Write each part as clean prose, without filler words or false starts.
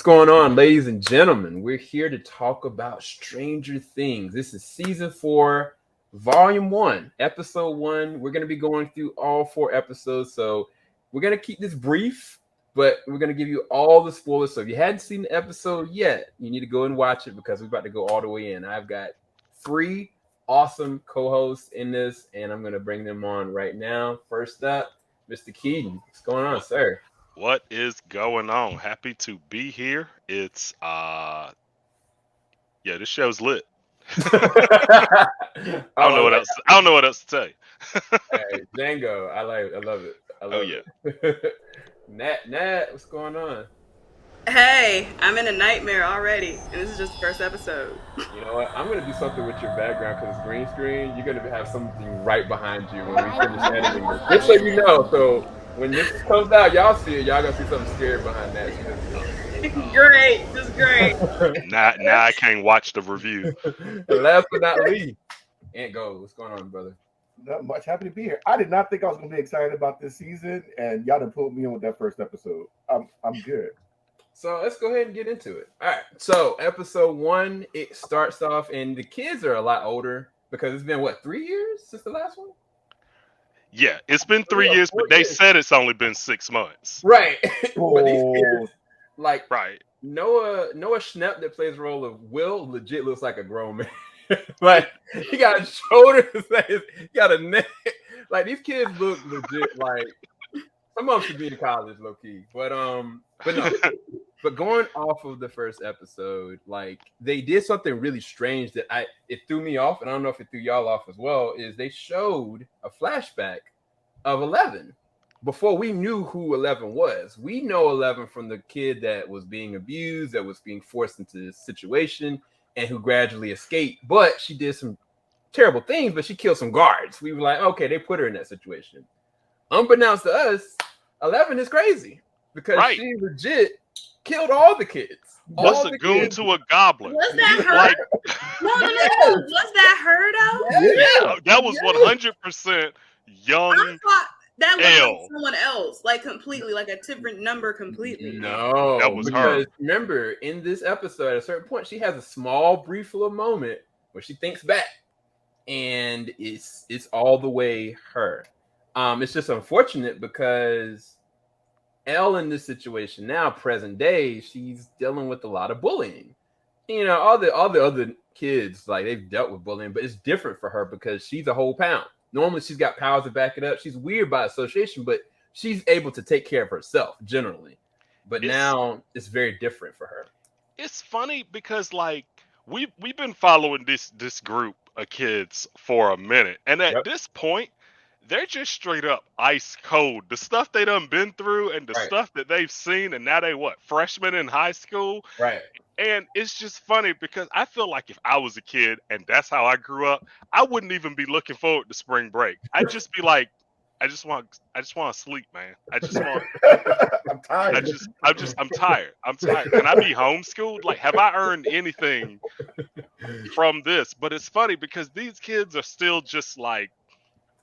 going on, ladies and gentlemen? We're here to talk about Stranger Things. This is season 4, volume 1, episode 1. We're going to be going through all 4 episodes, so we're going to keep this brief, but we're going to give you all the spoilers. So if you hadn't seen the episode yet, you need to go and watch it because we're about to go all the way in. I've got 3 awesome co-hosts in this, and I'm going to bring them on right now. First up, Mr. Keaton. What's going on, sir? What is going on? Happy to be here. It's this show's lit. I don't know what else. I don't know what else to tell you. Hey, Django, I love it. I love it. Nat, what's going on? Hey, I'm in a nightmare already, and this is just the first episode. You know what? I'm gonna do something with your background because it's green screen. You're gonna have something right behind you when we finish editing this. Just so you know, so when this comes out, y'all see it. Y'all gonna see something scary behind that. Great, just great. Now I can't watch the review. Last but not least, Aunt Go, what's going on, brother? Not much. Happy to be here. I did not think I was going to be excited about this season, and y'all done pulled me in with that first episode. I'm good. So let's go ahead and get into it. All right. So episode 1, it starts off, and the kids are a lot older because it's been 3 years since the last one. Yeah, it's been 3 years, but they said it's only been 6 months. Right. But these kids, right. Noah Schnapp that plays the role of Will legit looks like a grown man. Like he got shoulders, he got a neck. Like these kids look legit like some of them should be in college, low key. But no. But going off of the first episode, like they did something really strange that it threw me off, and I don't know if it threw y'all off as well. Is they showed a flashback of 11 before we knew who 11 was. We know 11 from the kid that was being abused, that was being forced into this situation, and who gradually escaped. But she did some terrible things, but she killed some guards. We were like, okay, they put her in that situation. Unbeknownst to us, 11 is crazy because she legit killed all the kids. What's a goon to a goblin? Was that her? No. Was that her though? Yeah, that was 100% young. That was like someone else, like completely, like a different number completely. No, that was her. Remember, in this episode, at a certain point, she has a small, brief little moment where she thinks back, and it's all the way her. It's just unfortunate because Elle in this situation now, present day, she's dealing with a lot of bullying. You know, all the other kids, like they've dealt with bullying, but it's different for her because she's a whole pound. Normally, she's got powers to back it up. She's weird by association, but she's able to take care of herself generally. But now it's very different for her. It's funny because like we've been following this group of kids for a minute, and at this point, they're just straight up ice cold. The stuff they done been through and the stuff that they've seen, and now they freshmen in high school, right? And it's just funny because I feel like if I was a kid and that's how I grew up, I wouldn't even be looking forward to spring break. I'd just be like, I just want to sleep, man. I just want. I'm tired. I'm tired. I'm tired. Can I be homeschooled? Like, have I earned anything from this? But it's funny because these kids are still just like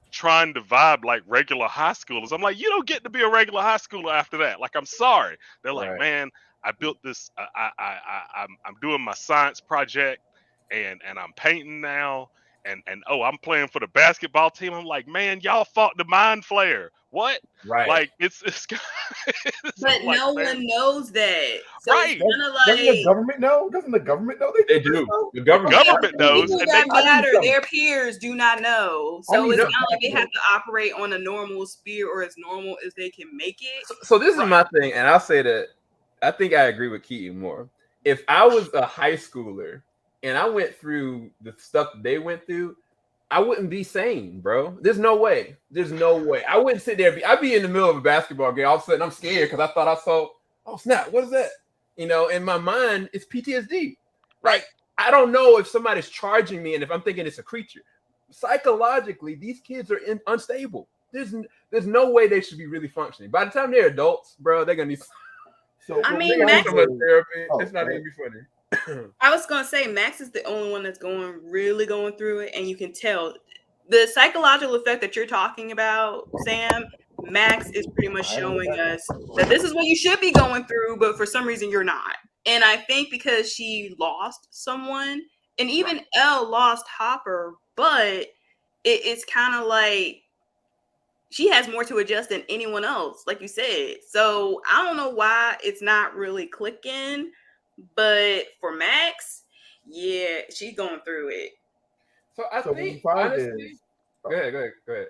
trying to vibe like regular high schoolers. I'm like, you don't get to be a regular high schooler after that. Like, I'm sorry. They're like, man, I built this. I'm doing my science project, and I'm painting now, and I'm playing for the basketball team. I'm like, man, y'all fought the mind flayer. What? Right. Like it's but like, no one knows that. So right. Doesn't the government know? Doesn't the government know? They do. The government knows. People that matter, their peers do not know. So it's not like they have to operate on a normal sphere or as normal as they can make it. So this is my thing, and I'll say that I think I agree with Keaton more. If I was a high schooler and I went through the stuff that they went through, I wouldn't be sane, bro. There's no way. I wouldn't sit there. I'd be in the middle of a basketball game. All of a sudden, I'm scared because I thought I saw, oh, snap, what is that? You know, in my mind, it's PTSD. Like, I don't know if somebody's charging me and if I'm thinking it's a creature. Psychologically, these kids are unstable. There's no way they should be really functioning. By the time they're adults, bro, they're going to need... So, I mean, Max, it's not even funny. I was gonna say Max is the only one that's really going through it, and you can tell the psychological effect that you're talking about, Sam. Max is pretty much showing us that this is what you should be going through, but for some reason you're not. And I think because she lost someone, and even Elle lost Hopper, but it's kind of like she has more to adjust than anyone else, like you said. So I don't know why it's not really clicking, but for Max, yeah, she's going through it. So I So what we think find honestly, is, go ahead.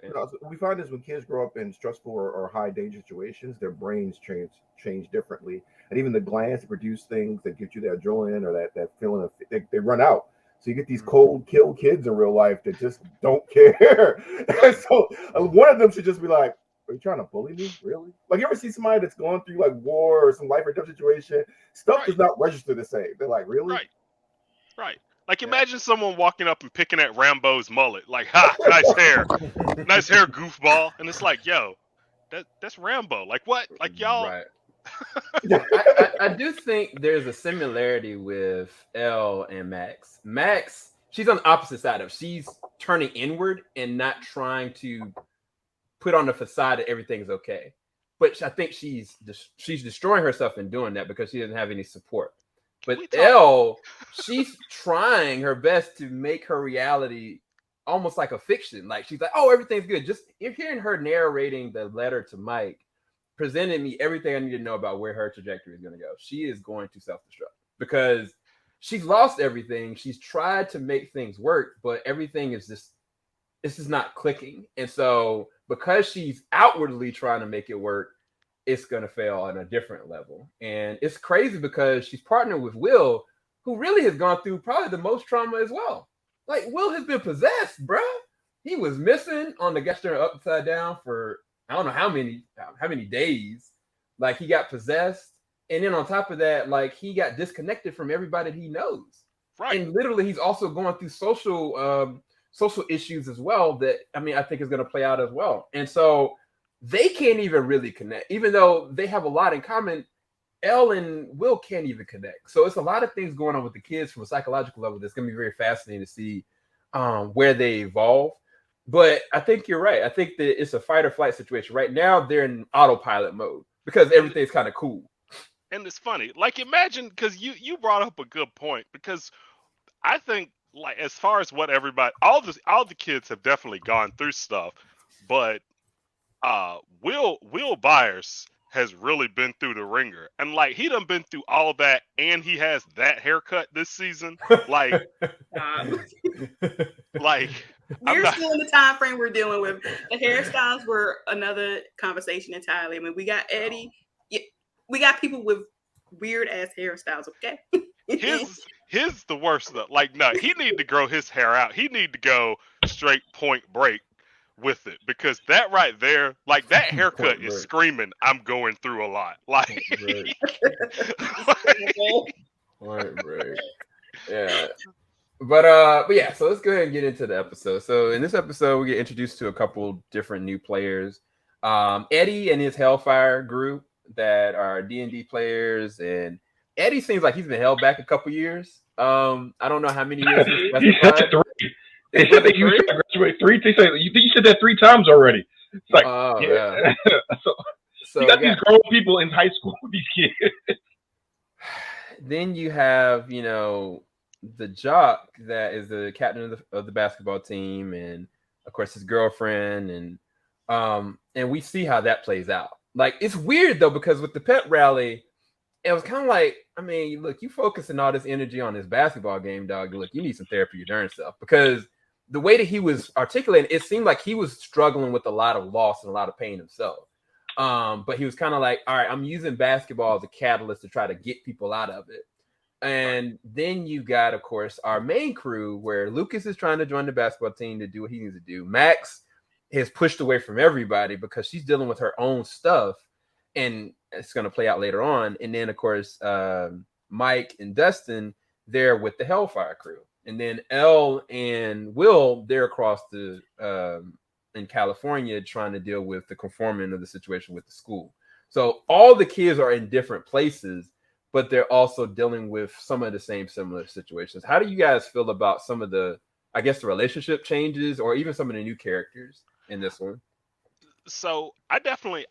you know, we find is when kids grow up in stressful or high danger situations, their brains change differently, and even the glands to produce things that get you that adrenaline or that feeling of they run out. So you get these cold kill kids in real life that just don't care. And so one of them should just be like, "Are you trying to bully me? Really?" Like you ever see somebody that's going through like war or some life or death situation, stuff does not register the same. They're like, "Really?" Right. Like imagine someone walking up and picking at Rambo's mullet, like, "Ha, nice hair, goofball," and it's like, "Yo, that's Rambo." Like what? Like y'all. Right. I do think there's a similarity with Elle and Max. Max, she's on the opposite side of she's turning inward and not trying to put on the facade that everything's okay. But I think she's destroying herself in doing that because she doesn't have any support. But Elle, she's trying her best to make her reality almost like a fiction. Like she's like, "Oh, everything's good." Just you're hearing her narrating the letter to Mike presented me everything I need to know about where her trajectory is going to go. She is going to self-destruct because she's lost everything. She's tried to make things work, but everything is just not clicking. And so because she's outwardly trying to make it work, it's going to fail on a different level. And it's crazy because she's partnered with Will, who really has gone through probably the most trauma as well. Like Will has been possessed, bro. He was missing on the Gestern Upside Down for I don't know how many days. Like he got possessed, and then on top of that, like he got disconnected from everybody he knows. Right. And literally, he's also going through social issues as well. That I think is going to play out as well. And so they can't even really connect, even though they have a lot in common. Elle and Will can't even connect. So it's a lot of things going on with the kids from a psychological level that's going to be very fascinating to see where they evolve. But I think you're right. I think that it's a fight or flight situation. Right now, they're in autopilot mode because everything's kind of cool. And it's funny. Like, imagine, because you brought up a good point, because I think, like, as far as what everybody, all the kids have definitely gone through stuff, but Will Byers has really been through the ringer. And, like, he done been through all that, and he has that haircut this season. Like, we're still in the time frame we're dealing with. The hairstyles were another conversation entirely. We got Eddie. We got people with weird ass hairstyles. Okay. His the worst though. Like, no, he need to grow his hair out. He need to go straight Point Break with it, because that right there, like that haircut is screaming, "I'm going through a lot." Like, Point Break. Yeah. But yeah, so let's go ahead and get into the episode. So in this episode, we get introduced to a couple different new players. Eddie and his Hellfire group that are D&D players, and Eddie seems like he's been held back a couple years. I don't know how many years. He said three. They said that he was trying to graduate three. They say you said that 3 times already. It's like, yeah. So you got these grown people in high school with these kids. Then you have, the jock that is the captain of the basketball team, and of course his girlfriend, and we see how that plays out. Like, it's weird though, because with the pep rally, it was kind of like, look, you focusing all this energy on this basketball game, dog. Look, you need some therapy your darn self, because the way that he was articulating, it seemed like he was struggling with a lot of loss and a lot of pain himself. But he was kind of like, all right, I'm using basketball as a catalyst to try to get people out of it. And then you got, of course, our main crew, where Lucas is trying to join the basketball team to do what he needs to do. Max has pushed away from everybody because she's dealing with her own stuff, and it's going to play out later on. And then, of course, Mike and Dustin, they're with the Hellfire crew. And then Elle and Will, they're across in California trying to deal with the conforming of the situation with the school. So all the kids are in different places, but they're also dealing with some of the same similar situations. How do you guys feel about some of the, I guess, the relationship changes or even some of the new characters in this one? So I definitely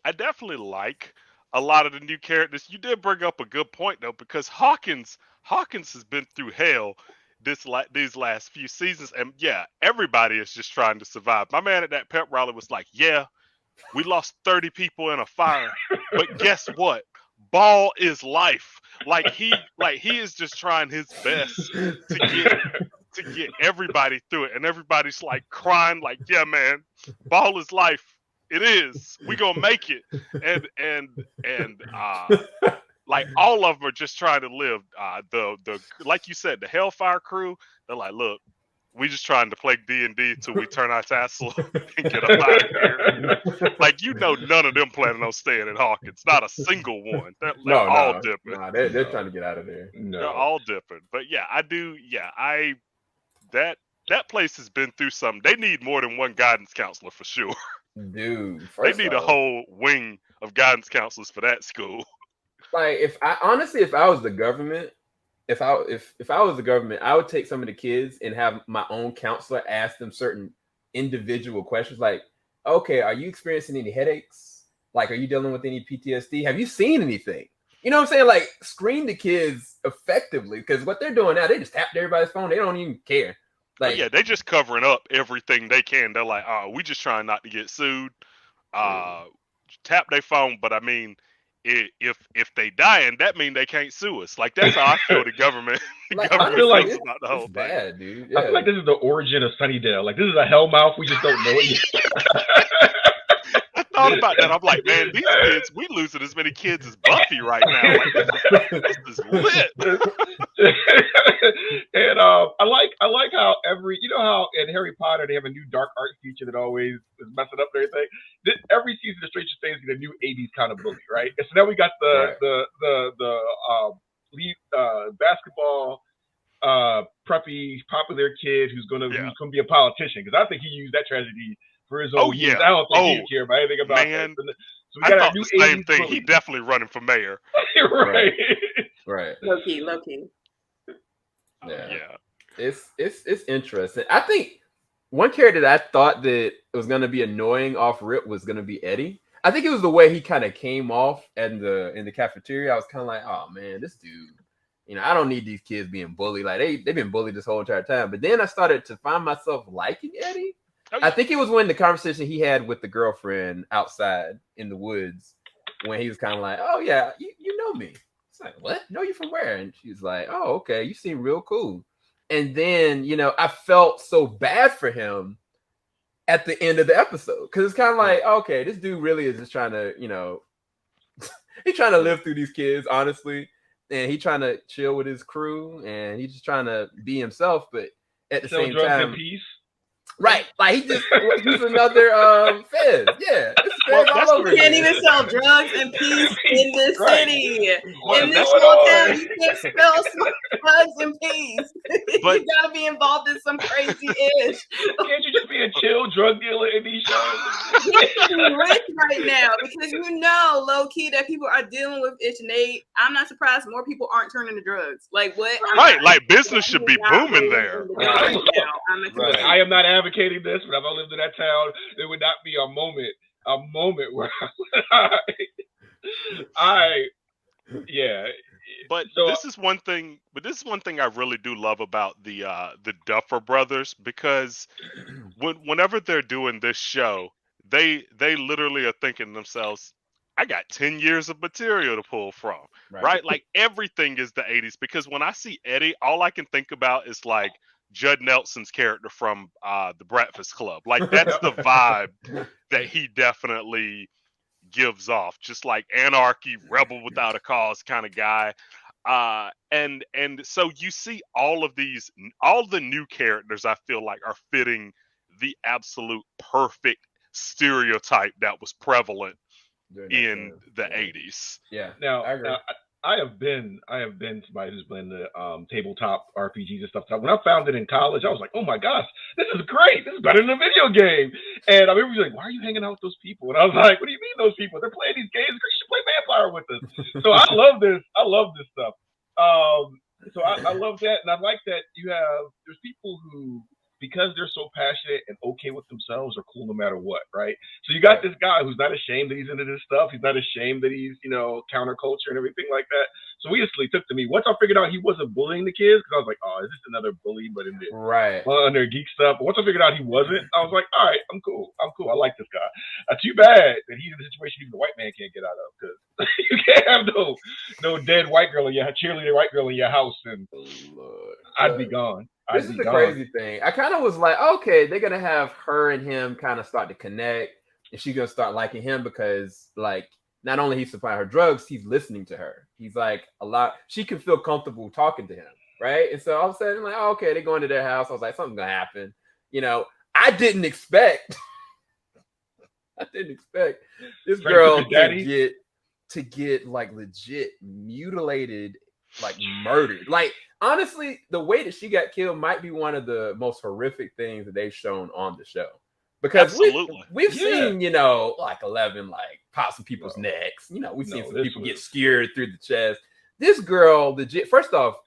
like a lot of the new characters. You did bring up a good point though, because Hawkins has been through hell these last few seasons, and yeah, everybody is just trying to survive. My man at that pep rally was like, "Yeah, we lost 30 people in a fire, but guess what? Ball is life." Like he is just trying his best to get everybody through it, and everybody's like crying, like, "Yeah, man, ball is life. It is. We gonna make it." And like all of them are just trying to live. The like you said, the Hellfire crew, they're like, "Look, we just trying to play D&D till we turn our tassel and get up out of here." Like, none of them planning on staying in Hawkins. Not a single one. They're all dipping. No, they're trying to get out of there. No. They're all dipping. But yeah, I do. Yeah, that place has been through something. They need more than one guidance counselor for sure. Dude, they need a whole wing of guidance counselors for that school. Like, if I was the government, if I was the government, I would take some of the kids and have my own counselor ask them certain individual questions, like, okay, are you experiencing any headaches? Like, are you dealing with any PTSD? Have you seen anything? You know what I'm saying? Like, screen the kids effectively, because what they're doing now, they just tapped everybody's phone. They don't even care. Like, yeah, they just covering up everything they can. They're like, "Oh, we just trying not to get sued." Tap their phone, but I mean, if they dying, that means they can't sue us. Like, that's how I feel the government. I feel like about the whole bad, dude. Yeah. I feel like this is the origin of Sunnydale. Like, this is a hellmouth. We just don't know it yet. I thought about that. I'm like, man, these kids, we losing as many kids as Buffy right now. Like, this is lit. And I like how how in Harry Potter they have a new dark art feature that always is messing up everything. Every season of Stranger Things get a new 80s kind of bully, right? And so now we got the lead basketball preppy popular kid who's gonna be a politician, because I think he used that tragedy for his own use. I don't think he care about anything about that. So we got I thought the same thing. He definitely running for mayor. Right. Low key. Yeah. It's interesting. I think one character that I thought that was gonna be annoying off rip was gonna be Eddie. I think it was the way he kind of came off in the cafeteria. I was kind of like, oh man, this dude, I don't need these kids being bullied. Like they've been bullied this whole entire time. But then I started to find myself liking Eddie. I think it was when the conversation he had with the girlfriend outside in the woods, when he was kind of like, oh yeah, you know me. It's like, what? Know you from where? And she's like, oh, okay, you seem real cool. And then, I felt so bad for him at the end of the episode, because it's kind of like, okay, this dude really is just trying to, he's trying to live through these kids, honestly, and he's trying to chill with his crew, and he's just trying to be himself, but at the same time, peace. Right, like he's another Fez. Yeah, it's Fez all over. You can't even sell drugs and peace in this city. In this small town, you can't sell drugs and peace. You gotta be involved in some crazy ish. Can't you just be a chill drug dealer in these shows? You're rich right now, because low key that people are dealing with itch, and I'm not surprised more people aren't turning to drugs. Like what? Right, like business should be booming there. I am not advocating this, but if I lived in that town, there would not be a moment where But this is one thing I really do love about the Duffer Brothers, because whenever they're doing this show, they literally are thinking to themselves, I got 10 years of material to pull from, right? Like everything is the 80s, because when I see Eddie, all I can think about is like Judd Nelson's character from The Breakfast Club. Like that's the vibe that he definitely gives off, just like anarchy, rebel without a cause kind of guy. And so you see all the new characters, I feel like, are fitting the absolute perfect stereotype that was prevalent in the 80s. Yeah. Now, I have been somebody who's been the tabletop RPGs and stuff. When I found it in college, I was like, oh my gosh, this is great. This is better than a video game. And I remember like, why are you hanging out with those people? And I was like, what do you mean those people? They're playing these games. You should play Vampire with us. So I love this. I love this stuff. So I love that. And I like that there's people who because they're so passionate and okay with themselves are cool no matter what, right? So you got this guy who's not ashamed that he's into this stuff. He's not ashamed that he's, counterculture and everything like that. So he instantly took to me. Once I figured out he wasn't bullying the kids, because I was like, oh, is this another bully, but in the under geek stuff? But once I figured out he wasn't, I was like, all right, I'm cool. I like this guy. Too bad that he's in a situation even the white man can't get out of, because you can't have no dead white girl in your cheerleader white girl in your house, and I'd be gone. This is the crazy thing. I kind of was like, okay, they're gonna have her and him kind of start to connect, and she's gonna start liking him because, like, not only he's supplying her drugs, he's listening to her. He's like she can feel comfortable talking to him, right? And so all of a sudden, I'm like, oh, okay, they're going to their house. I was like, something's gonna happen. I didn't expect this girl to get like legit mutilated, like murdered. Like, honestly, the way that she got killed might be one of the most horrific things that they've shown on the show. Because we've seen, like 11, like, pop some people's necks. We've seen some people get skewered through the chest. This girl, legit, first off,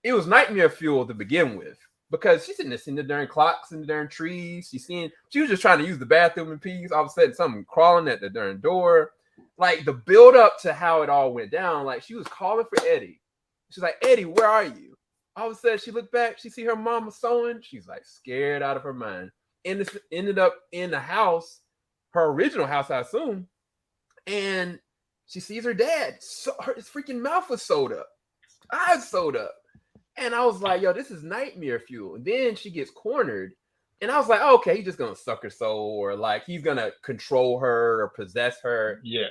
it was nightmare fuel to begin with. Because she's sitting there seeing the darn clocks and the darn trees. She was just trying to use the bathroom in peace. All of a sudden, something crawling at the darn door. Like, the build up to how it all went down, like, she was calling for Eddie. She's like, Eddie, where are you? All of a sudden, she looked back. She see her mama sewing. She's like scared out of her mind. And this ended up in the house, her original house, I assume. And she sees her dad. So his freaking mouth was sewed up, eyes sewed up. And I was like, yo, this is nightmare fuel. And then she gets cornered. And I was like, oh, okay, he's just going to suck her soul, or like he's going to control her or possess her. Yeah.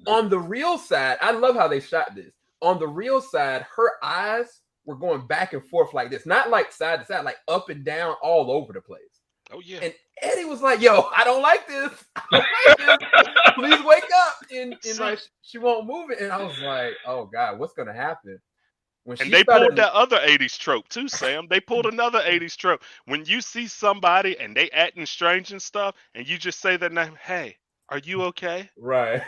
On the real side, I love how they shot this. On the real side, her eyes were going back and forth like this, not like side to side, like up and down all over the place. Oh, yeah. And Eddie was like, yo, I don't like this. I don't like this. Please wake up. And like, she won't move it. And I was like, oh, God, what's going to happen? And they pulled that other 80s trope too, Sam. They pulled another 80s trope. When you see somebody and they acting strange and stuff, and you just say their name, hey, are you okay? Right.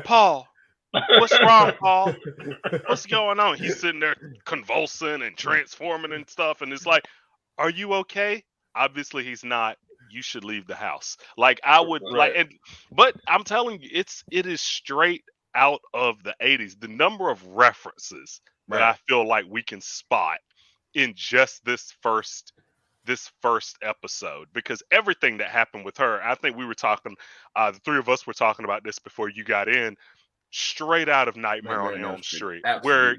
Paul, what's wrong, Paul? What's going on? He's sitting there convulsing and transforming and stuff, and it's like, are you okay? Obviously he's not. You should leave the house. Like, I would but I'm telling you, it is straight out of the 80s. The number of references that I feel like we can spot in just this first episode, because everything that happened with her, I think we were talking, the three of us were talking about this before you got in, straight out of Nightmare on Elm Street. Where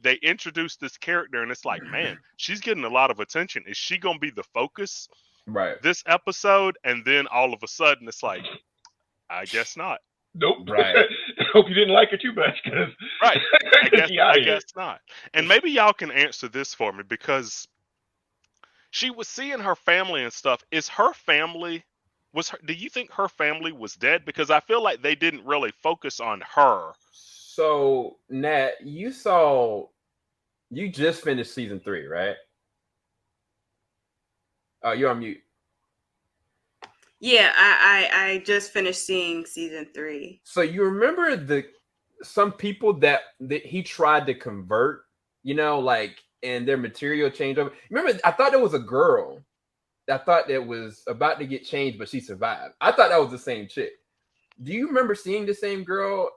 they introduced this character and it's like, man, she's getting a lot of attention. Is she gonna be the focus this episode? And then all of a sudden it's like, I guess not. Nope. Right. Hope you didn't like her too much. I guess not. And maybe y'all can answer this for me, because she was seeing her family and stuff. Is her family, do you think her family was dead? Because I feel like they didn't really focus on her. So, Nat, you just finished season 3, right? Oh, you're on mute. Yeah, I just finished seeing season 3. So you remember some people that he tried to convert, like, and their material changed over. Remember, I thought there was a girl. I thought that was about to get changed, but she survived. I thought that was the same chick. Do you remember seeing the same girl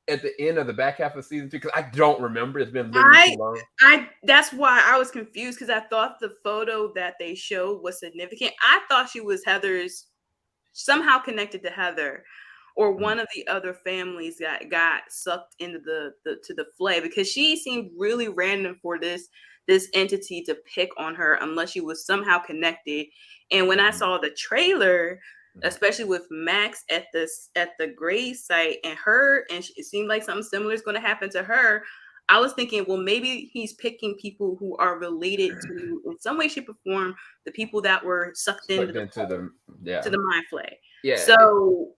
at the end of the back half of season 2? Because I don't remember. It's been literally too long. That's why I was confused, because I thought the photo that they showed was significant. I thought she was Heather's, somehow connected to Heather, or one of the other families that got sucked into the flay, because she seemed really random for this entity to pick on her unless she was somehow connected. And when I saw the trailer, especially with Max at the grave site and it seemed like something similar is going to happen to her, I was thinking, well, maybe he's picking people who are related to, in some way, shape, or form, the people that were sucked into the mind flay. Yeah. So,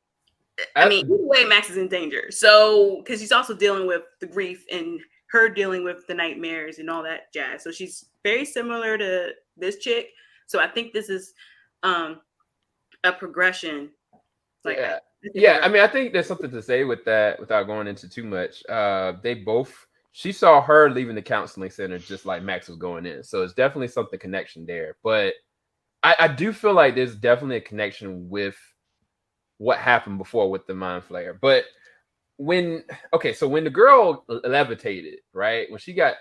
I mean, either way, Max is in danger. So, because she's also dealing with the grief and her dealing with the nightmares and all that jazz. So she's very similar to this chick. So I think this is a progression. Yeah. I mean, I think there's something to say with that without going into too much. She saw her leaving the counseling center just like Max was going in. So it's definitely something connection there. But I do feel like there's definitely a connection with what happened before with the mind flayer. But so when the girl levitated, right? When she got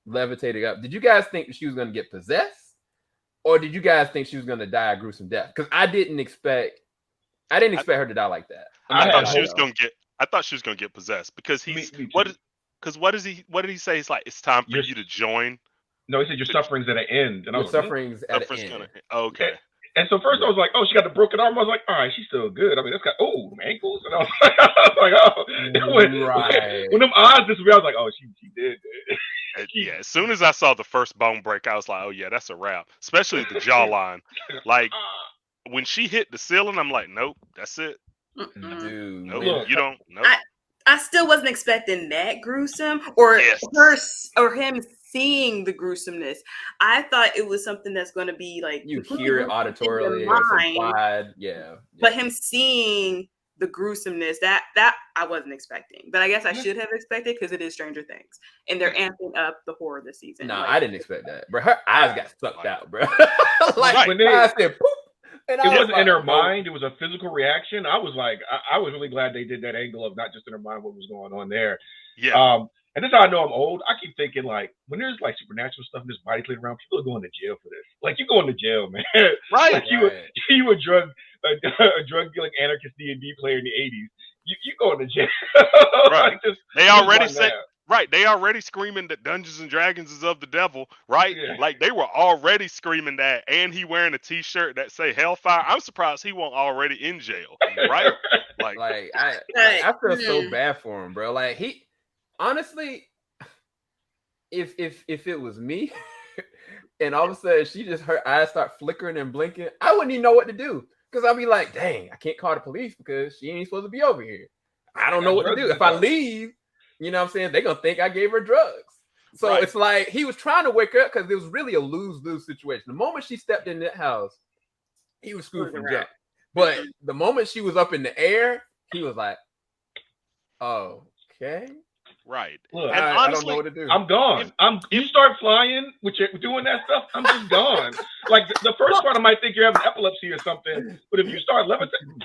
levitated up, did you guys think she was going to get possessed? Or did you guys think she was going to die a gruesome death? Because I didn't expect her to die like that. I thought she was going to get possessed because what did he say? It's like, it's time for you to join. No, he said your suffering's at an end. And your suffering's at an end. Okay. And so first I was like, oh, she got the broken arm. I was like, all right, she's still good. I mean, that's got ankles. And I was like, oh. Right. When them eyes disappeared, I was like, oh, she did. Yeah, as soon as I saw the first bone break, I was like, oh yeah, that's a wrap. Especially the jawline. Like when she hit the ceiling, I'm like, nope, that's it. Dude, nope, you don't. Nope. I still wasn't expecting that gruesome or him seeing the gruesomeness. I thought it was something that's going to be like you hear it auditorily or implied. Yeah. But him seeing the gruesomeness that I wasn't expecting, but I guess I should have expected because it is Stranger Things and they're amping up the horror this season. No, I didn't expect that, bro. Her eyes got sucked out, bro. Like when I said poop. It wasn't in her mind. It was a physical reaction. I was like, I was really glad they did that angle of not just in her mind what was going on there. Yeah. And this is how I know I'm old. I keep thinking like when there's like supernatural stuff and this body playing around, people are going to jail for this. Like you going to jail, man. Right. Like you were a drug dealing anarchist D&D player in the 80s. You going to jail. Right. Like they already said. Right, they already screaming that Dungeons and Dragons is of the devil, right? Yeah. Like they were already screaming that, and he wearing a T-shirt that say Hellfire. I'm surprised he wasn't already in jail, right? Like I feel so bad for him, bro. Like he, honestly, if it was me, and all of a sudden her eyes start flickering and blinking, I wouldn't even know what to do because I'd be like, dang, I can't call the police because she ain't supposed to be over here. I don't know what to do if I leave. You know what I'm saying? They're going to think I gave her drugs. So It's like he was trying to wake her up because it was really a lose-lose situation. The moment she stepped in that house, he was screwed from jump. But the moment she was up in the air, he was like, oh, okay. Right. Look, and I honestly, don't know what to do. I'm gone. You start flying with doing that stuff, I'm just gone. Like the first part, I might think you're having epilepsy or something. But if you start levitating,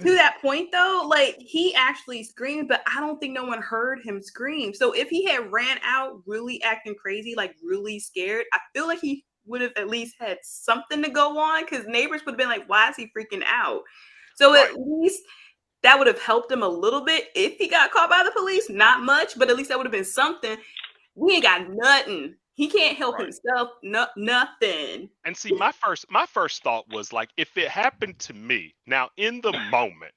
to that point though, like he actually screamed, but I don't think no one heard him scream. So if he had ran out really acting crazy, like really scared, I feel like he would have at least had something to go on because neighbors would have been like, why is he freaking out? So at least that would have helped him a little bit if he got caught by the police. Not much, but at least that would have been something. We ain't got nothing. He can't help himself. Nothing. And see, my first thought was like, if it happened to me, now in the moment,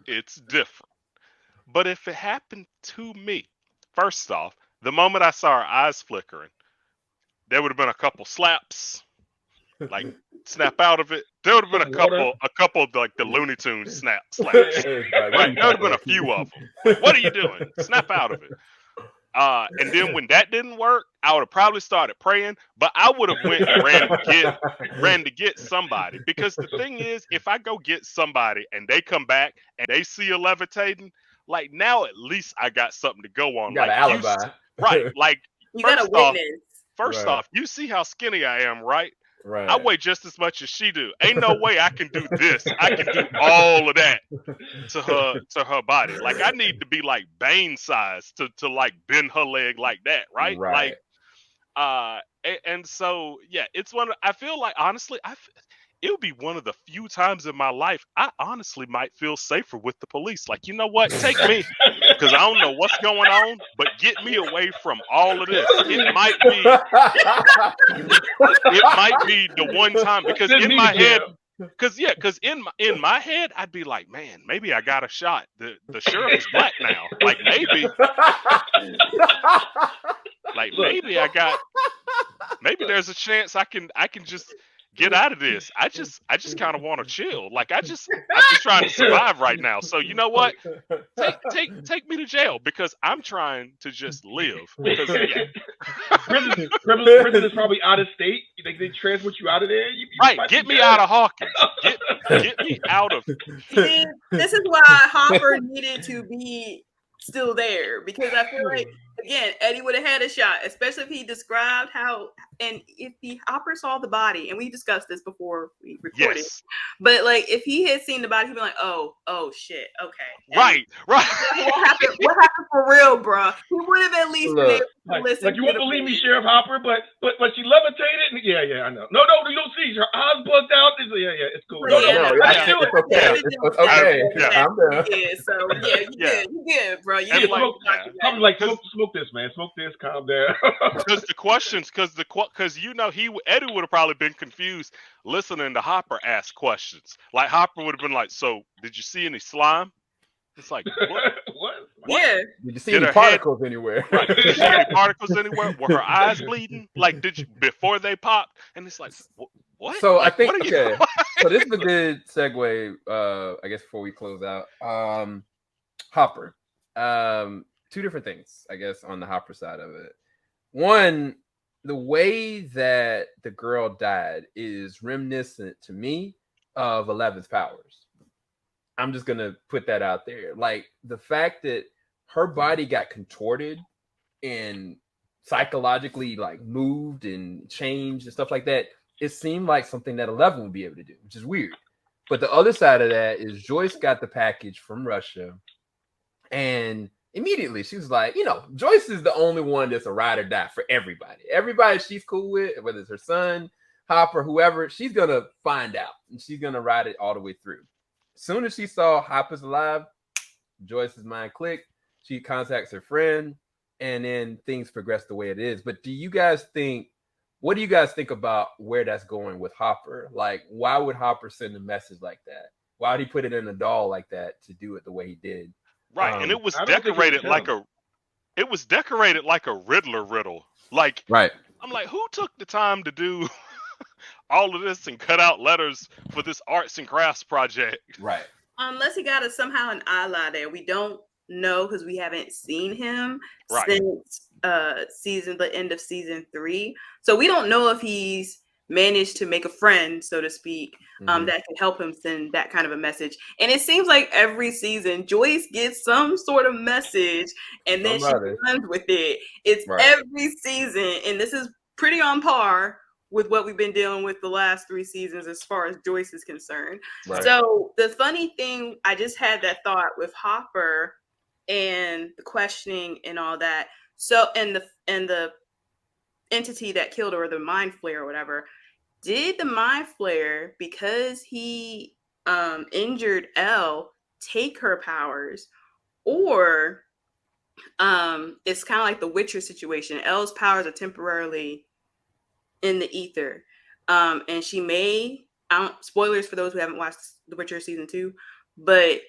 it's different. But if it happened to me, first off, the moment I saw her eyes flickering, there would have been a couple slaps, like snap out of it. There would have been a couple of like the Looney Tunes slaps. Right? There would have been a few of them. Like, what are you doing? Snap out of it. And then when that didn't work, I would have probably started praying, but I would have went and ran to get somebody. Because the thing is, if I go get somebody and they come back and they see you levitating, like now at least I got something to go on. You got like an alibi. Right. Like you got a witness. First off, you see how skinny I am, right? Right. I weigh just as much as she do. Ain't no way I can do this. I can do all of that to her body. Like I need to be like Bane size to like bend her leg like that, right? Right. Like and so yeah, it's one of, I feel like honestly it would be one of the few times in my life I honestly might feel safer with the police. Like, you know what? Take me, because I don't know what's going on, but get me away from all of this. It might be the one time, because in my head, because in my head, I'd be like, man, maybe I got a shot. The sheriff is black now. Like maybe maybe there's a chance I can just get out of this. I just kind of want to chill. Like I'm just trying to survive right now. So you know what? Take me to jail because I'm trying to just live. Because prison is probably out of state. You think they transport you out of there? Right. Get me out of Hawkins. Get me out of. See, this is why Hopper needed to be still there, because I feel like again, Eddie would have had a shot, especially if he described how, and if the Hopper saw the body, and we discussed this before we recorded. Yes. But like, if he had seen the body, he'd be like, "Oh shit, okay." And Right. what happened? What happened for real, bro? He would have at least been Look, able to listen. Like you won't believe me, Sheriff Hopper, but she levitated. And, yeah, I know. No, you don't see. Her eyes bugged out. Yeah, it's cool. Yeah, I think it's okay. It's okay. I'm done. Yeah, so you good, bro. You And good. like, Probably like smoke this, man. Smoke this. Calm down. because the questions, because Eddie would have probably been confused listening to Hopper ask questions. Like Hopper would have been like, "So, did you see any slime?" It's like, what? What? Yeah. Did you see any particles anywhere? Right. Did you see any particles anywhere? Were her eyes bleeding? Like, did you before they popped? And it's like, what? So like, I think what are you- so this is a good segue. I guess before we close out, Hopper. Two different things, I guess, on the Hopper side of it. One, the way that the girl died is reminiscent to me of 11th Powers. I'm just gonna put that out there. Like the fact that her body got contorted and psychologically like moved and changed and stuff like that, it seemed like something that 11 would be able to do, which is weird. But the other side of that is Joyce got the package from Russia, and immediately she was like, Joyce is the only one that's a ride or die for everybody. Everybody she's cool with, whether it's her son, Hopper, whoever, she's gonna find out and she's gonna ride it all the way through. As soon as she saw Hopper's alive, Joyce's mind clicked. She contacts her friend, and then things progress the way it is. But what do you guys think about where that's going with Hopper? Like, why would Hopper send a message like that? Why would he put it in a doll like that to do it the way he did? Right, and it was decorated like a Riddler riddle. Like, right. I'm like, who took the time to do all of this and cut out letters for this arts and crafts project? Right. Unless he got somehow an ally there. We don't know because we haven't seen him since the end of season 3. So we don't know if he's managed to make a friend, so to speak, that can help him send that kind of a message. And it seems like every season Joyce gets some sort of message and then she runs with it. It's every season, and this is pretty on par with what we've been dealing with the last 3 seasons as far as Joyce is concerned. Right. So the funny thing, I just had that thought with Hopper and the questioning and all that. So and the entity that killed her, or the mind flare or whatever, did the mind flare, because he injured Elle, take her powers? Or it's kind of like the Witcher situation. Elle's powers are temporarily in the ether, and she may, spoilers for those who haven't watched The Witcher season 2, but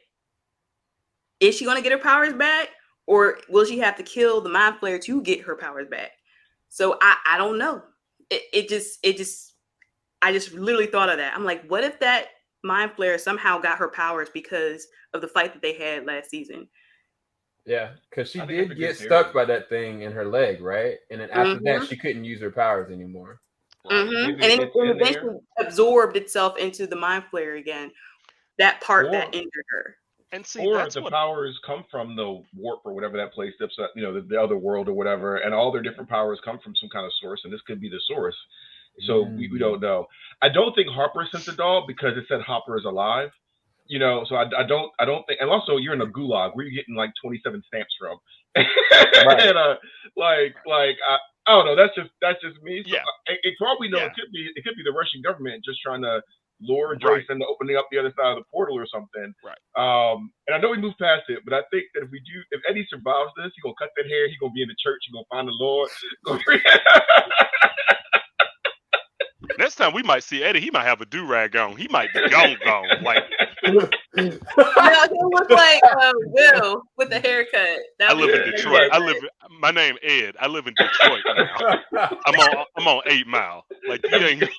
is she going to get her powers back, or will she have to kill the mind flayer to get her powers back? So I don't know. I just literally thought of that. I'm like, what if that mind flayer somehow got her powers because of the fight that they had last season? Yeah, because she did get stuck by that thing in her leg, right? And then after that, she couldn't use her powers anymore. And it eventually absorbed itself into the mind flayer again. That part that injured her. And see, or the powers come from the warp or whatever that place that's the other world or whatever, and all their different powers come from some kind of source, and this could be the source. So we don't know. I don't think Harper sent the doll because it said Hopper is alive. So I don't think, and also you're in a gulag where you're getting like 27 stamps from. Right. And I don't know. That's just me. So for all we know, it could be the Russian government just trying to lure Joyce into opening up the other side of the portal or something. Right. And I know we moved past it, but I think that if Eddie survives this, he's gonna cut that hair. He's gonna be in the church. He's gonna find the Lord. Next time we might see Eddie, he might have a do-rag on. He might be gone. Like, no, he'll look like Will with a haircut. I live in Detroit. My name Ed. I live in Detroit now. I'm on 8 Mile. Like, you ain't.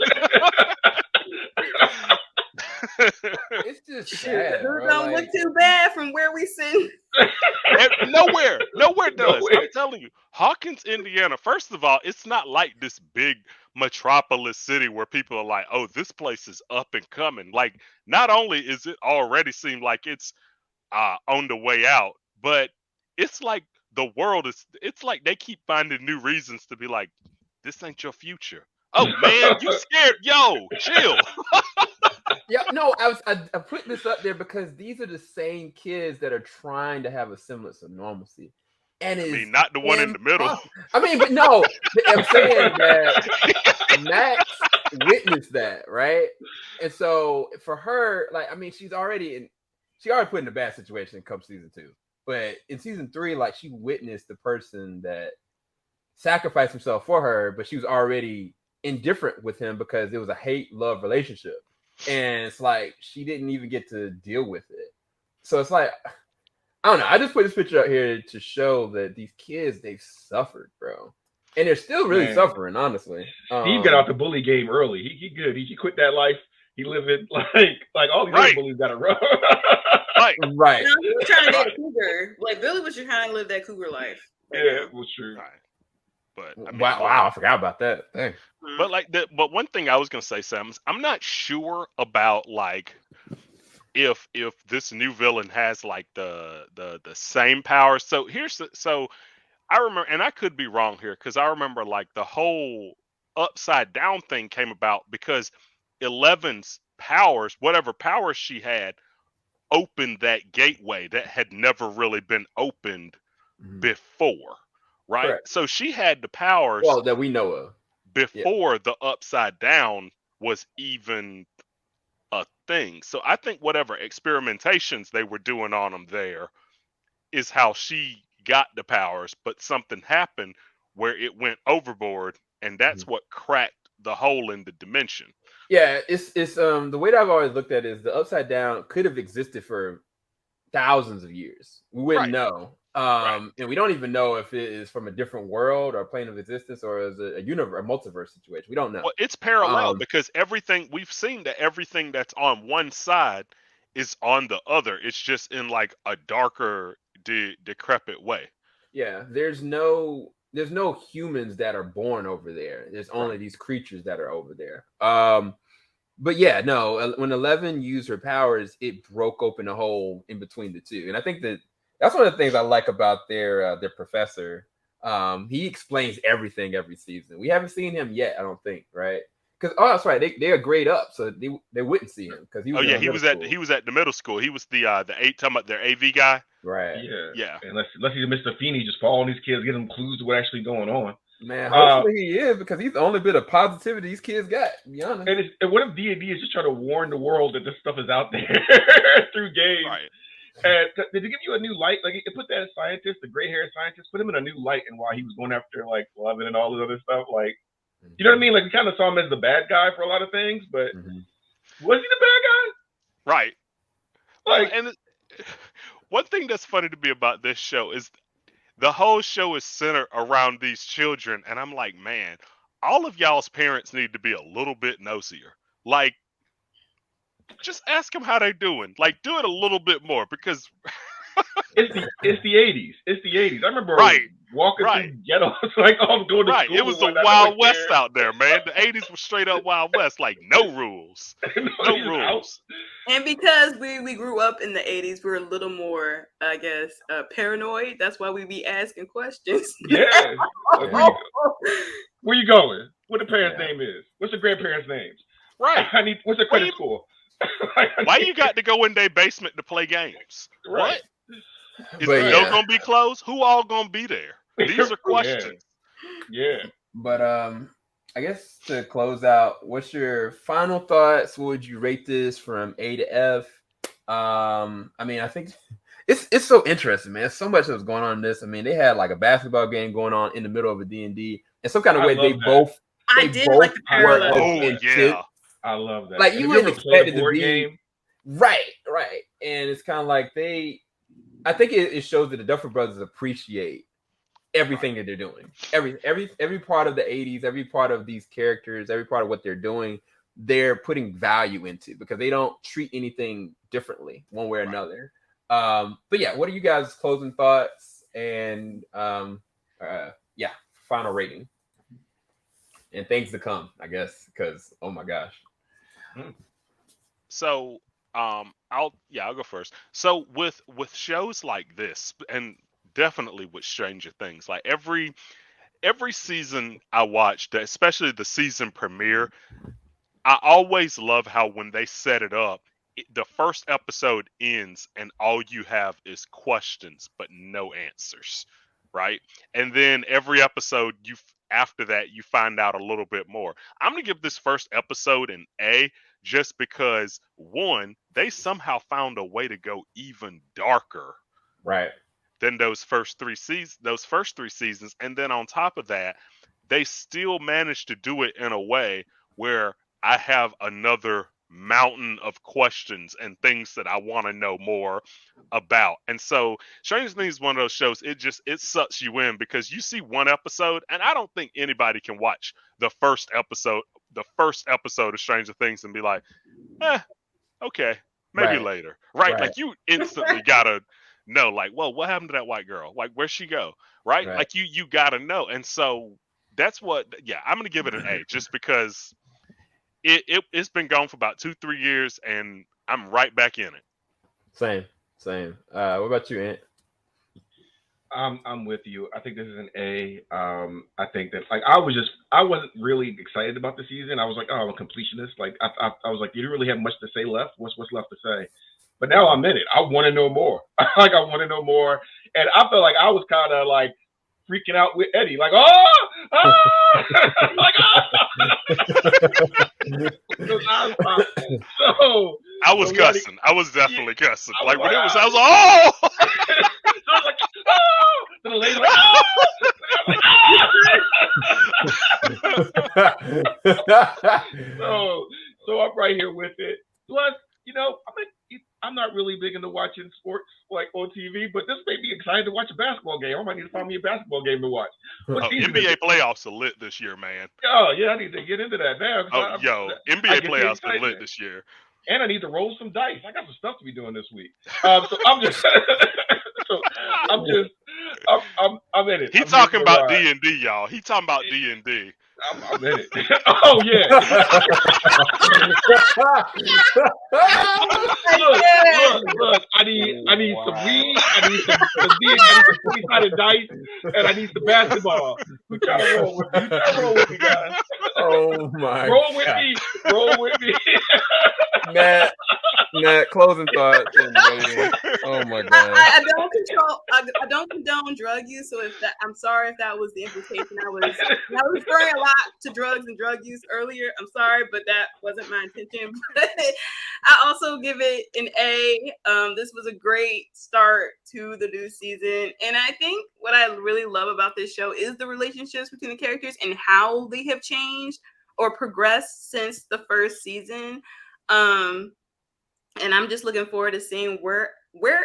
It's just sad. It don't look too bad from where we sit. Nowhere does. I'm telling you, Hawkins, Indiana. First of all, it's not like this big metropolis city where people are like, "Oh, this place is up and coming." Like, not only is it already seem like it's on the way out, but it's like the world it's like they keep finding new reasons to be like, this ain't your future. Oh man, you scared? Yo, chill. Yeah, no, I put this up there because these are the same kids that are trying to have a semblance of normalcy, and I mean, not the one in the middle. I mean, but no, I'm saying that Max witnessed that, right? And so for her, like, I mean, she already put in a bad situation come season 2, but in season 3, like, she witnessed the person that sacrificed himself for her, but she was already indifferent with him because it was a hate-love relationship. And it's like she didn't even get to deal with it. So it's like, I don't know. I just put this picture out here to show that these kids, they've suffered, bro. And they're still really suffering, honestly. Steve got out the bully game early. He good. He quit that life. He living like all these other bullies got to run. Right. No, he was trying to date a cougar. Like Billy was just trying to live that cougar life. Yeah, it was true. Right. But I mean, wow, I forgot about that. Dang. But one thing I was gonna say, Sam, is I'm not sure about like if this new villain has like the same powers. So so I remember, and I could be wrong here because I remember like the whole upside down thing came about because 11's powers, whatever powers she had, opened that gateway that had never really been opened before. Right. Correct. So she had the powers that we know of before the upside down was even a thing. So I think whatever experimentations they were doing on them there is how she got the powers, but something happened where it went overboard, and that's what cracked the hole in the dimension. Yeah, it's the way that I've always looked at it is the upside down could have existed for thousands of years. We wouldn't know. And we don't even know if it is from a different world or plane of existence or is a universe, a multiverse situation. We don't know. Well, it's parallel because everything we've seen that everything that's on one side is on the other. It's just in like a darker, decrepit way. Yeah, there's no humans that are born over there. There's only these creatures that are over there. But yeah, no, when 11 used her powers, it broke open a hole in between the two. And I think that's one of the things I like about their professor. He explains everything every season. We haven't seen him yet, I don't think, right? Because that's right, they are grade up, so they wouldn't see him because he was. He was at the middle school. He was the 8 talking about their AV guy. Right. Yeah. Unless he's Mr. Feeney, just following these kids, getting them clues to what's actually going on. Man, hopefully he is because he's the only bit of positivity these kids got. To be honest. And what if D&D is just trying to warn the world that this stuff is out there through games? Right. And did it give you a new light? Like, it put that scientist, the gray-haired scientist, put him in a new light, and while he was going after like Levin and all this other stuff, like, you know what I mean? Like, we kind of saw him as the bad guy for a lot of things, but was he the bad guy? Right. Like, and one thing that's funny to me about this show is the whole show is centered around these children, and I'm like, man, all of y'all's parents need to be a little bit nosier. Like, just ask them how they doing. Like, do it a little bit more because it's the 80s. It's the 80s. I remember walking through ghettos, like going to school. It was the Wild West out there, man. The 80s was straight up Wild West, like no rules, no rules. And because we grew up in the 80s, we're a little more, I guess, paranoid. That's why we be asking questions. Yeah. Like, where you going? What the parents' name is? What's the grandparents' names? Right. What's the credit score? Why you got to go in their basement to play games? Right. What? Is the door gonna be closed? Who all gonna be there? These are questions. Yeah. But I guess to close out, what's your final thoughts? What would you rate this from A to F? I mean, I think it's so interesting, man. So much that was going on in this. I mean, they had like a basketball game going on in the middle of a D&D. In some kind of way, they both. I did like the parallel. Oh yeah. I love that. Like, you wouldn't expect it to be game. Right. And it's kind of like I think it shows that the Duffer Brothers appreciate everything that they're doing. Every part of the 80s, every part of these characters, every part of what they're doing, they're putting value into because they don't treat anything differently one way or another. But yeah, what are you guys' closing thoughts and final rating? And things to come, I guess, because oh my gosh. So I'll go first. So with shows like this, and definitely with Stranger Things. Like every season I watched, especially the season premiere, I always love how when they set it up, the first episode ends and all you have is questions but no answers, right? And then every episode after that you find out a little bit more. I'm gonna give this first episode an A just because one, they somehow found a way to go even darker Right. than those first three seasons, and then on top of that, they still managed to do it in a way where I have another mountain of questions and things that I want to know more about. And so Stranger Things is one of those shows, it sucks you in because you see one episode, and I don't think anybody can watch the first episode of Stranger Things and be like, okay, maybe later. Right? Like you instantly gotta know, like, well, what happened to that white girl? Like, where'd she go? Right? Like you gotta know. And so that's what, I'm gonna give it an A just because it's been gone for about 2-3 years and I'm right back in it. Same. What about you, Ant? I'm with you. I think this is an A. I think that I wasn't really excited about the season. I was like, oh, I'm a completionist. Like I was like, you don't really have much to say left. What's left to say? But now I'm in it. I want to know more. I want to know more. And I felt like I was kind of like freaking out with Eddie, like, like, so I was cussing. I was definitely cussing. Like when it was, I was like, oh. So I was like, oh. Then the lady like, so I'm right here with it. Plus, I'm not really big into watching sports like on TV, but this made me excited to watch a basketball game. I might need to find me a basketball game to watch. NBA playoffs are lit this year, man. Oh yeah, I need to get into that now. NBA playoffs are lit this year. And I need to roll some dice. I got some stuff to be doing this week. So I'm just, I'm in it. He's talking about D&D, y'all. He talking about D&D. I'm in it. Oh yeah. Look. I need some weed. I need some D&D. I need some 20-sided dice, and I need some basketball. We try to roll with me. Roll with me, guys. Oh my! Roll with me. Matt, closing thoughts. Oh my god! I don't condone drug use. So I'm sorry if that was the implication. I was referring a lot to drugs and drug use earlier. I'm sorry, but that wasn't my intention. But I also give it an A. This was a great start to the new season, and I think what I really love about this show is the relationships between the characters and how they have changed or progressed since the first season. And I'm just looking forward to seeing where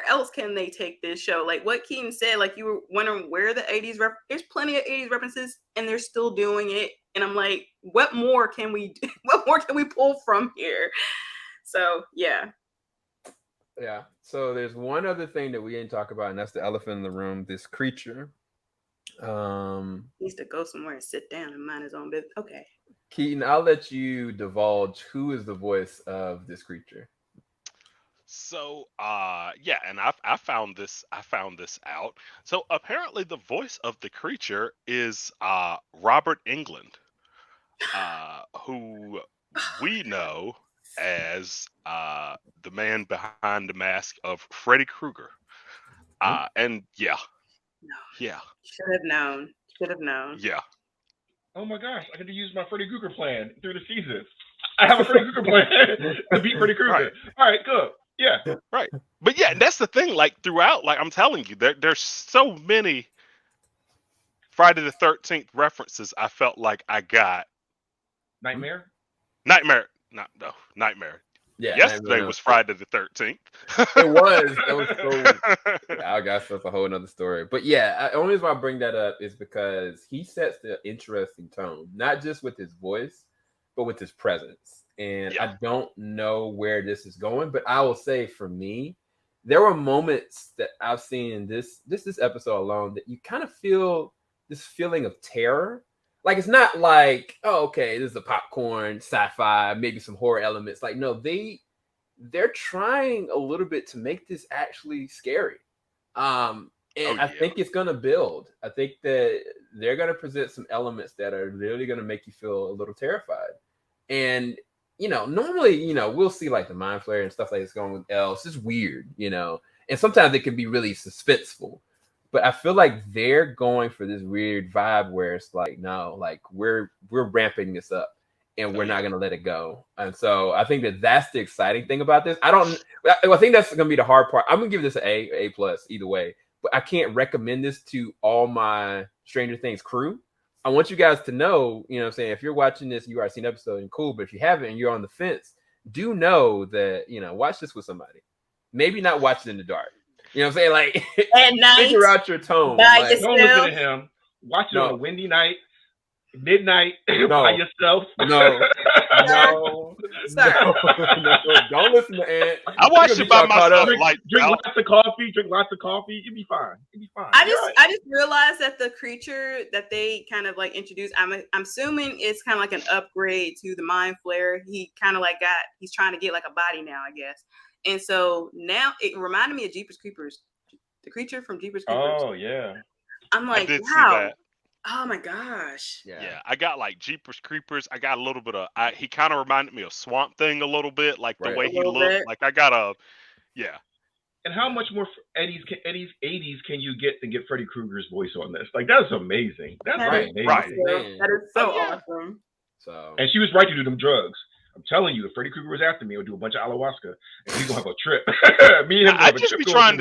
else can they take this show. Like what Keaton said, like you were wondering where the 80s there's plenty of 80s references and they're still doing it. And I'm like, what more can we pull from here? So yeah. Yeah. So there's one other thing that we didn't talk about, and that's the elephant in the room, this creature. Needs to go somewhere and sit down and mind his own business. Okay. Keaton, I'll let you divulge who is the voice of this creature. So, and I found this out. So apparently, the voice of the creature is Robert Englund, who we know as the man behind the mask of Freddy Krueger. And yeah, should have known. Yeah. Oh my gosh, I get to use my Freddy Krueger plan through the season. I have a Freddy Krueger plan to beat Freddy Krueger. Right. All right, good. Yeah. Right. But yeah, that's the thing. Like throughout, like I'm telling you, there's so many Friday the 13th references I felt like I got. Nightmare. Nightmare. Yeah. Yesterday was Friday the 13th. It was. That was so. I guess that's a whole nother story. But yeah, only reason why I bring that up is because he sets the interesting tone, not just with his voice, but with his presence. And I don't know where this is going, but I will say for me, there were moments that I've seen in this episode alone that you kind of feel this feeling of terror. Like it's not like, oh, okay, this is a popcorn sci-fi, maybe some horror elements. Like, no, they're trying a little bit to make this actually scary. And I think it's going to build. I think that they're going to present some elements that are really going to make you feel a little terrified. And, normally, we'll see like the Mind Flayer and stuff like this going with Elle. It's just weird, and sometimes it can be really suspenseful. But I feel like they're going for this weird vibe where it's like, no, like we're ramping this up and we're not going to let it go. And so I think that's the exciting thing about this. I think that's going to be the hard part. I'm going to give this an A+ either way. But I can't recommend this to all my Stranger Things crew. I want you guys to know, if you're watching this, you already seen an episode and cool, but if you haven't and you're on the fence, do know that, watch this with somebody. Maybe not watch it in the dark. You know what I'm saying? Like, at night, figure out your tone. Like, don't listen to him. Watch it on a windy night, midnight, by yourself. No. Don't listen to Ant. I watched it by myself. Drink lots of coffee. You'll be fine. I just realized that the creature that they kind of like introduced, I'm assuming it's kind of like an upgrade to the Mind Flayer. He kind of he's trying to get like a body now, I guess. And so now it reminded me of Jeepers Creepers, the creature from Jeepers Creepers. Oh yeah. I'm like, I did see wow. that. Oh my gosh. Yeah, I got like Jeepers Creepers. I got a little bit of. He kind of reminded me of Swamp Thing a little bit, like the way he looked. Like I got a. Yeah. And how much more Eddie's 80s can you get to get Freddy Krueger's voice on this? Like that's amazing. That's amazing. Right. That is so awesome. So. And she was right to do them drugs. I'm telling you, if Freddy Krueger was after me, I'd do a bunch of ayahuasca, and he's gonna have a trip. Me and him I'd just be trying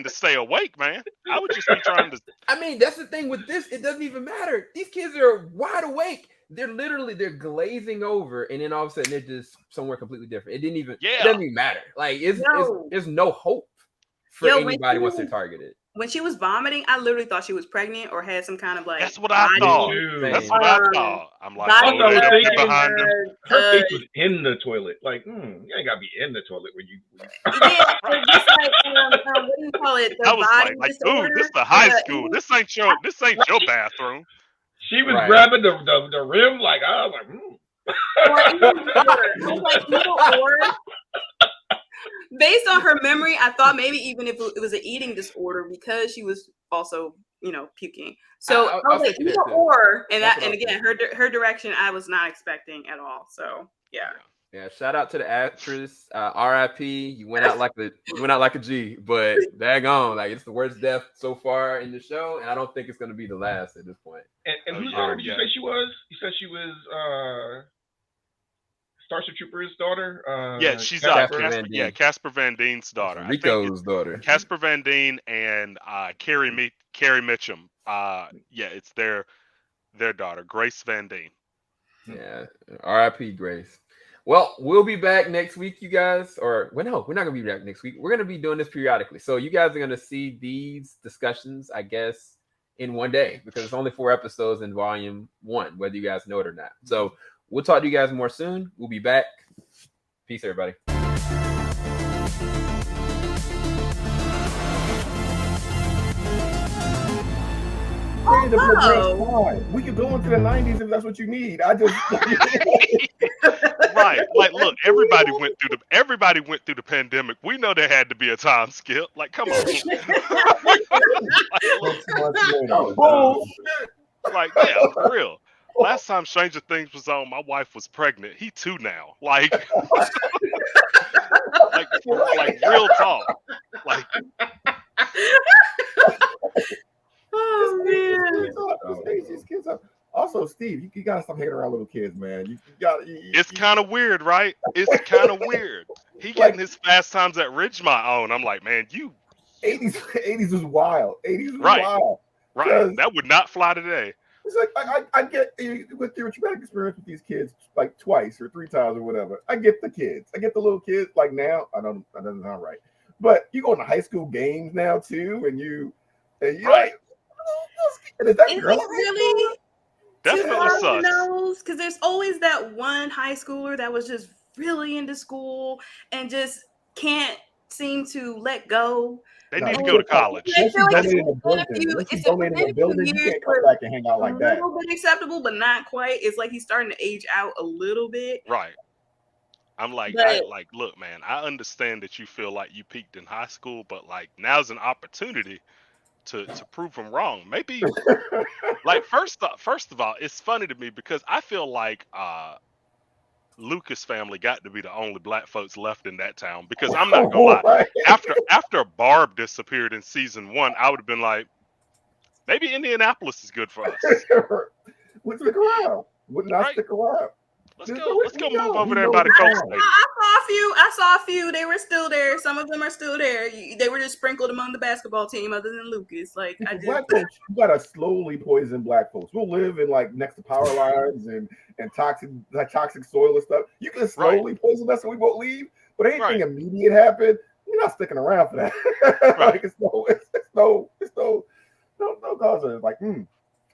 to stay awake, man. I would just be trying to. I mean, that's the thing with this. It doesn't even matter. These kids are wide awake. They're glazing over, and then all of a sudden they're just somewhere completely different. It doesn't even matter. Like there's no hope for anybody once they're targeted. When she was vomiting, I literally thought she was pregnant or had some kind of like. That's what I thought. That's what I thought. I'm like, behind them. Her face was in the toilet. Like, you ain't gotta be in the toilet when you. Yeah, just like what do you call it? I was like, dude, this is the high school. This ain't your bathroom. She was grabbing the rim like I was like, based on her memory, I thought maybe even if it was an eating disorder because she was also, puking. So I was like, either or, and again, her direction I was not expecting at all. So yeah. Yeah, shout out to the actress. RIP. You went out like a G, but daggone, like it's the worst death so far in the show, and I don't think it's gonna be the last at this point. And whose daughter did you say she was? You said she was Starship Trooper's daughter. Yeah, she's Casper Van Dien's daughter. Rico's daughter. Casper Van Dien and Carrie Mitchum. It's their daughter, Grace Van Dien. Yeah, R.I.P. Grace. Well, we'll be back next week, you guys. Or, well, no, we're not going to be back next week. We're going to be doing this periodically. So you guys are going to see these discussions, I guess, in one day because it's only 4 episodes in volume 1, whether you guys know it or not. So we'll talk to you guys more soon. We'll be back. Peace, everybody. We could go into the 90s if that's what you need. I just right. Like, look, everybody went through the pandemic. We know there had to be a time skip. Like, come on. Like, yeah, for real. Last time Stranger Things was on, my wife was pregnant. He 2 now. Like, like real talk. Like. Oh man! Also, Steve, you gotta stop hating around little kids, man. It's kind of weird, right? It's kind of weird. He getting his Fast Times at Ridgemont on. I'm like, man, you 80s was wild. 80s was wild. Right. That would not fly today. It's like I get with your traumatic experience with these kids like twice or 3 times or whatever. I get the kids. I get the little kids. Like now, I don't sound right, but you go to high school games now too, and you're like. And is that girl really? Definitely sucks. Because there's always that one high schooler that was just really into school and just can't seem to let go. They need to go to college. I feel like it's a building. You can't come back and hang out like that. A little bit acceptable, but not quite. It's like he's starting to age out a little bit. Right. I'm like, But look, man, I understand that you feel like you peaked in high school, but like now's an opportunity to prove them wrong. Maybe like first of all, it's funny to me because I feel like Lucas family got to be the only black folks left in that town, because I'm not gonna lie. Right. After Barb disappeared in season 1, I would have been like, maybe Indianapolis is good for us, Would stick around. Would not right? stick around. Let's Just go. Let's go move we over there know by the the Coast town. Lady. I saw a few. They were still there. Some of them are still there. They were just sprinkled among the basketball team, other than Lucas. Like I just. Black folks, you gotta slowly poison black folks. We'll live in like next to power lines and toxic soil and stuff. You can slowly poison us and we won't leave. But anything immediate happen, you're not sticking around for that. Like it's no cause of it. It's like,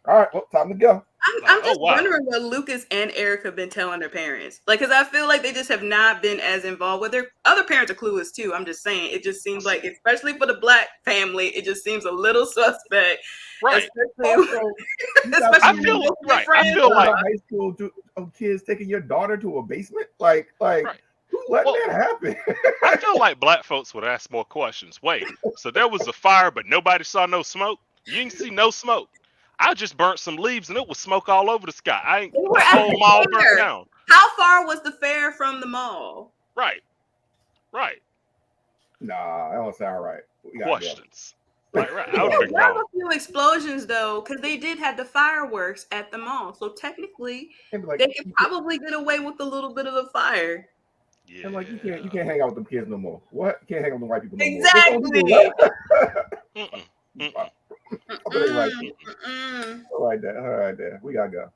all right, well, time to go. I'm just wondering what Lucas and Eric have been telling their parents. Like, because I feel like they just have not been as involved with their other parents are clueless too. I'm just saying, it just seems like, especially for the black family, it just seems a little suspect. Right. Especially I feel like high school kids taking your daughter to a basement. Like who let that happen? I feel like black folks would ask more questions. Wait, so there was a fire, but nobody saw no smoke? You didn't see no smoke? I just burnt some leaves and it was smoke all over the sky. The whole mall burnt down. How far was the fair from the mall? Right. Nah, that don't sound right. Questions. Right. There were a few explosions though, because they did have the fireworks at the mall. So technically, they could probably get away with a little bit of the fire. Yeah. And like you can't hang out with them kids no more. What? You can't hang out with the white people no more. Exactly. All right, there. We gotta go.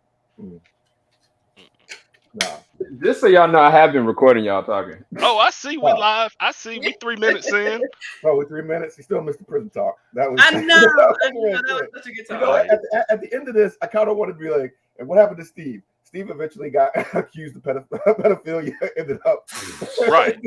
Nah. Just so y'all know, I have been recording y'all talking. Oh, I see. We live. I see. We 3 minutes in. Oh, we're 3 minutes. You still missed the prison talk. That was. I know. That was such a good talk. You know, at the end of this, I kind of want to be like, and what happened to Steve? Steve eventually got accused of pedophilia. Ended up right.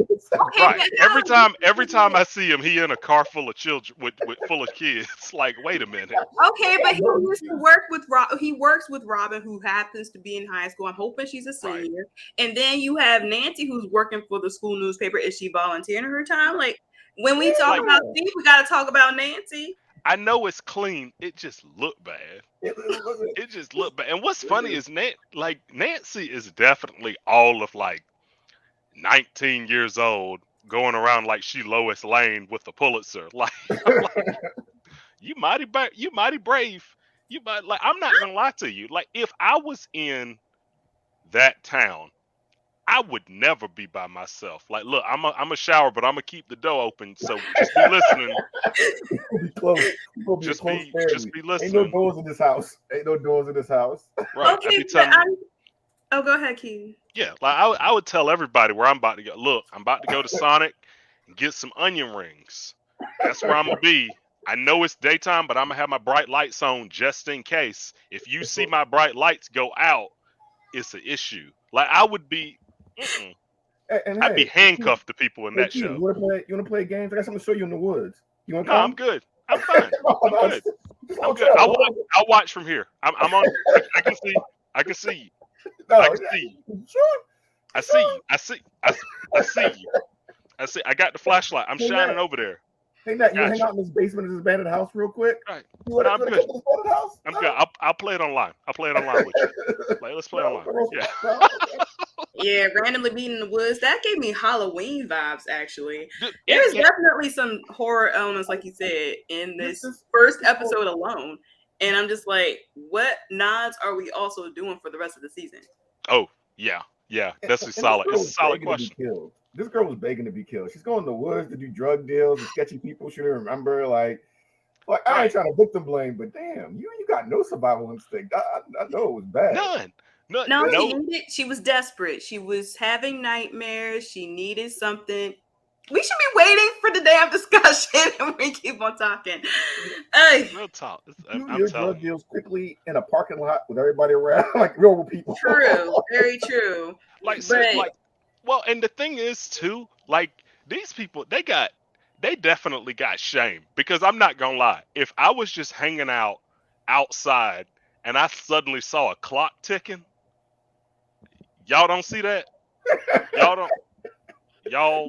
Every time I see him, he in a car full of children with full of kids. Like, wait a minute. Okay, but he used to work with he works with Robin, who happens to be in high school. I'm hoping she's a senior. Right. And then you have Nancy, who's working for the school newspaper. Is she volunteering her time? Like, when we talk about Steve, we got to talk about Nancy. I know it's clean. It just looked bad. It just looked bad. And what's funny is Nancy is definitely all of like 19 years old, going around like she Lois Lane with the Pulitzer. Like, you mighty brave. You might like. I'm not gonna lie to you. Like, if I was in that town, I would never be by myself. Like, look, I'm a shower, but I'm gonna keep the door open. So just be listening. Be close. Just be listening. Ain't no doors in this house. Right. Okay, go ahead, Keith. Yeah, like I would tell everybody where I'm about to go. Look, I'm about to go to Sonic and get some onion rings. That's where I'm gonna be. I know it's daytime, but I'm gonna have my bright lights on just in case. If you see my bright lights go out, it's an issue. Like, I would be. I'd be handcuffed to people in that show. You want to play games? I got something to show you in the woods. You want to come? No, I'm good. I'm fine. I'm good. I'm good. I'll watch from here. I'm on. I can see. I can see you. I can see you. Sure. I see you. I see you. I see. I got the flashlight. I'm shining over there. Hey, Matt, you want to hang out in this basement of this abandoned house real quick? Right. I'm good. I'm good. I'll play it online. I'll play it online with you. Like, let's play online. Yeah. Yeah, randomly being in the woods. That gave me Halloween vibes, actually. There's definitely some horror elements, like you said, in this first episode alone. And I'm just like, what nods are we also doing for the rest of the season? Oh, yeah. Yeah, that's solid. It's a solid question. This girl was begging to be killed. She's going in the woods to do drug deals and sketchy people she didn't remember. Like I ain't trying to victim blame, but damn, you got no survival instinct. I know it was bad. None. No. She was desperate. She was having nightmares. She needed something. We should be waiting for the damn discussion, and we keep on talking. Hey. Real talk. I'm drug deals quickly in a parking lot with everybody around, like real people. True, very true. Well, and the thing is too, like, these people, they definitely got shame, because I'm not gonna lie, if I was just hanging out outside and I suddenly saw a clock ticking, y'all don't see that? y'all.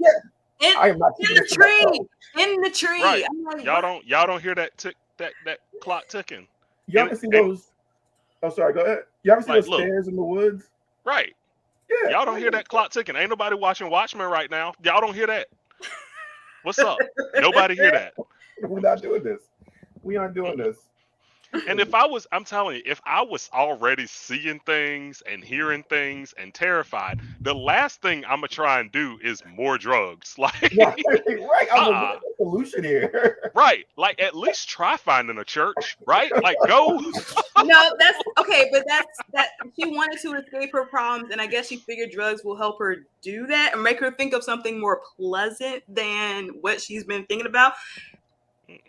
In, I am not in the tree. In the tree. Right. I'm like, Y'all don't hear that that clock ticking. You ever see those? Oh, sorry. Go ahead. You ever see Like, those look. stairs in the woods? Right. Yeah. Y'all don't hear that clock ticking. Ain't nobody watching Watchmen right now. Y'all don't hear that. What's up? Nobody hear that. We're not doing this. We aren't doing this. And I'm telling you, if I was already seeing things and hearing things and terrified, the last thing I'm gonna try and do is more drugs. Like, right. I'm a solution here. Right. Like, at least try finding a church, right? Like, go. No, that's okay, but that she wanted to escape her problems, and I guess she figured drugs will help her do that and make her think of something more pleasant than what she's been thinking about.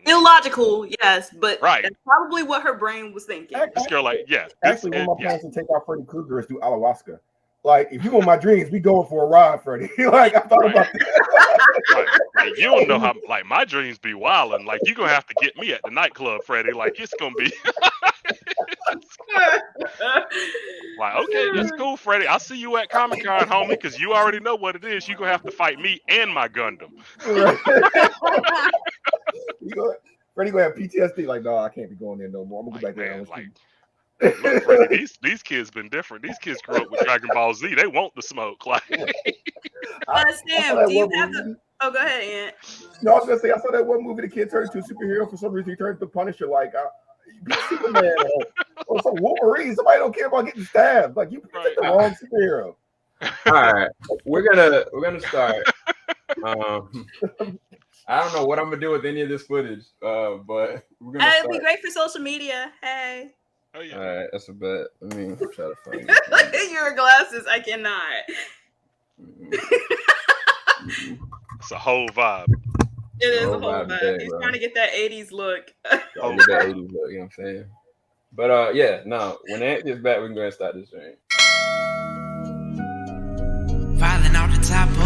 Illogical, yes, but right. That's probably what her brain was thinking. This girl, like, yeah. Actually, one of my plans to take out Freddy Krueger is do ayahuasca. Like, if you want my dreams, we going for a ride, Freddy. Like, I thought about that. Right. Like, you don't know how, like, my dreams be wilding. Like, you're going to have to get me at the nightclub, Freddy. Like, it's going to be. Like, okay, that's cool, Freddy. I'll see you at Comic-Con, homie, because you already know what it is. You're going to have to fight me and my Gundam. Freddy gonna have PTSD. Like, no, I can't be going there no more. I'm gonna go back there. Look, Freddy, these kids been different. These kids grew up with Dragon Ball Z. They want the smoke. Like, Sam, do you have the? Oh, go ahead, Ian. No, I was gonna say I saw that one movie. The kid turned into a superhero for some reason. He turned into Punisher. Like, be Superman or some Wolverine. Somebody don't care about getting stabbed. Like, you picked the wrong superhero. All right, we're gonna start. I don't know what I'm gonna do with any of this footage, but we're gonna. It'd be great for social media. Hey. Oh yeah. All right, that's a bet. Let me try to find it. Look at your glasses. I cannot. It's a whole vibe. It is a whole vibe. He's trying to get that 80s look. Get that 80s look, you know what I'm saying? But yeah, no, when Ant gets back, we can go ahead and start this thing. Falling off the top of